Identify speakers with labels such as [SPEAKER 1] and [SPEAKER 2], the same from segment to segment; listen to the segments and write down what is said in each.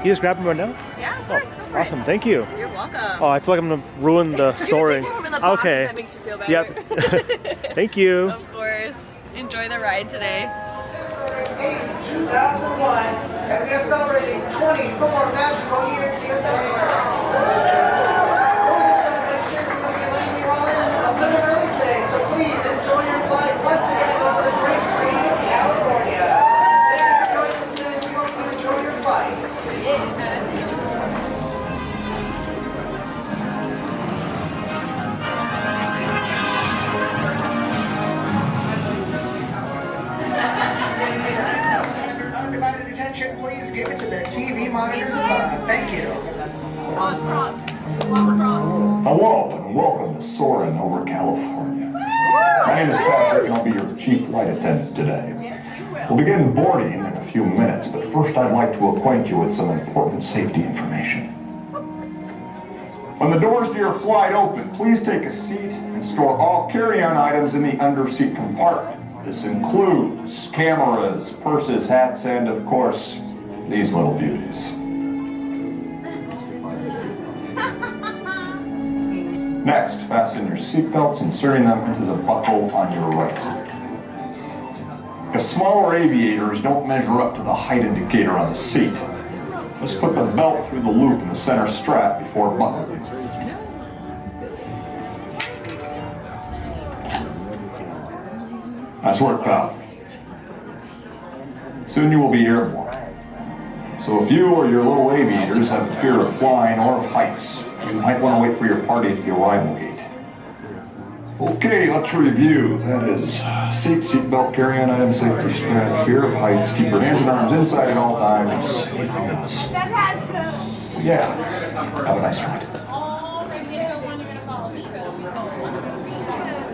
[SPEAKER 1] You just grab them right now?
[SPEAKER 2] Yeah, of course. Go for
[SPEAKER 1] Awesome.
[SPEAKER 2] it.
[SPEAKER 1] Thank you.
[SPEAKER 2] You're welcome.
[SPEAKER 1] Oh, I feel like I'm going to ruin the soaring.
[SPEAKER 2] You're gonna take one from the box
[SPEAKER 1] Okay.
[SPEAKER 2] if that makes you feel better.
[SPEAKER 1] Yep. Thank you.
[SPEAKER 2] Of course. Enjoy the ride today.
[SPEAKER 3] 2001, and we are celebrating 24 magical years here at the fair. For this celebration, we're going to be letting you all in a little early today, so please enjoy your flights once again over the great state of California. Thank you for joining us today. We hope you enjoy your flights. Undivided attention, please give it to the TV monitors above. Thank you.
[SPEAKER 4] Hello and welcome to Soarin Over California. My name is Patrick and I'll be your chief flight attendant today. We'll begin boarding in a few minutes, but first I'd like to acquaint you with some important safety information. When the doors to your flight open, please take a seat and store all carry-on items in the underseat compartment. This includes cameras, purses, hats, and of course, these little beauties. Next, fasten your seatbelts, inserting them into the buckle on your right. If smaller aviators don't measure up to the height indicator on the seat, let's put the belt through the loop in the center strap before buckling. Nice work, pal. Soon you will be airborne. So if you or your little aviators have a fear of flying or of heights, you might want to wait for your party at the arrival gate. Okay, let's review. That is seatbelt, carry-on item, safety strap, fear of heights, keep your hands and arms inside at all times. Anything else? Yeah. Have a nice ride.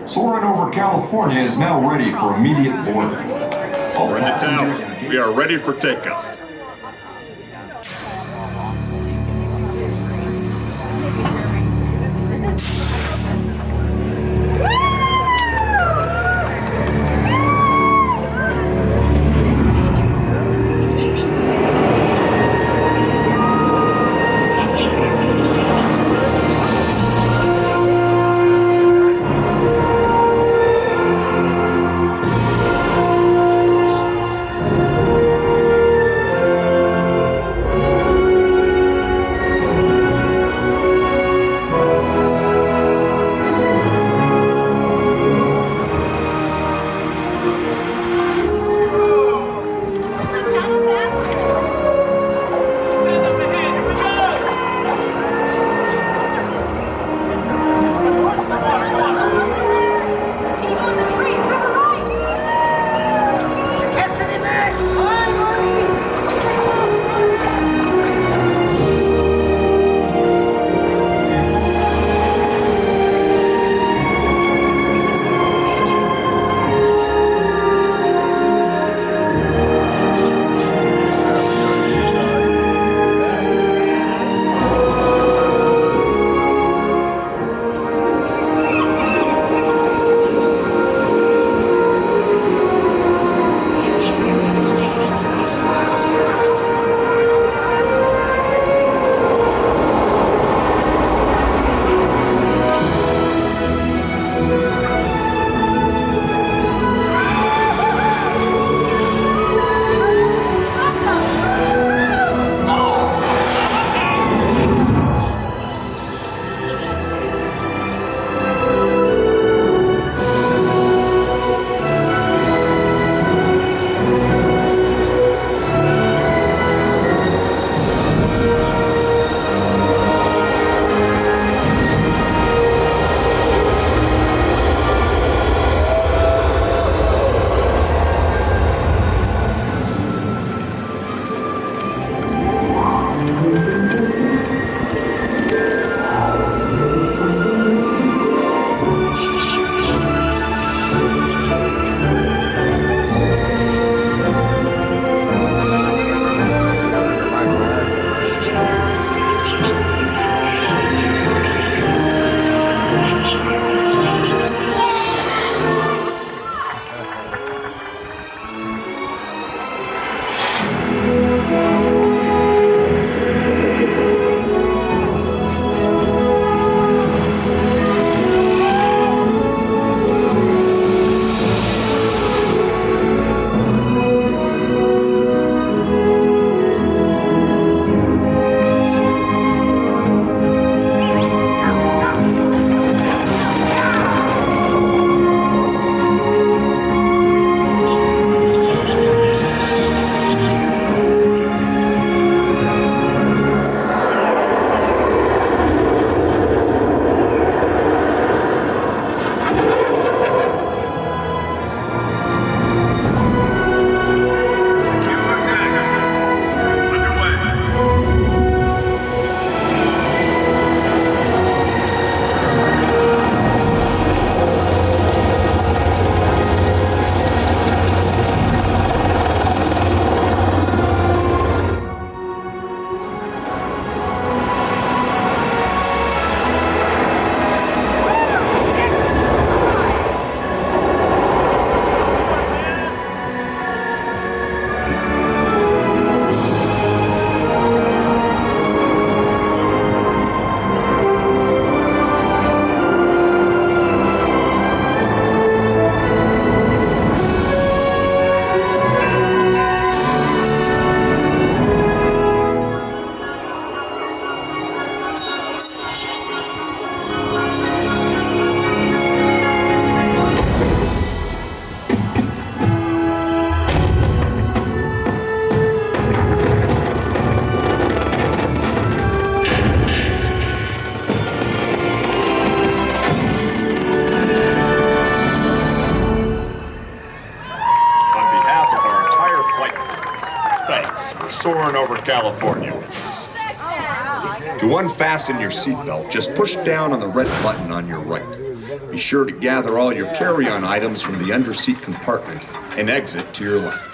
[SPEAKER 4] Soarin Over California is now ready for immediate boarding. All
[SPEAKER 5] We're in the
[SPEAKER 4] passengers
[SPEAKER 5] tower. We are ready for takeoff. We're soaring over California with this. To unfasten your seatbelt, just push down on the red button on your right. Be sure to gather all your carry-on items from the underseat compartment and exit to your left.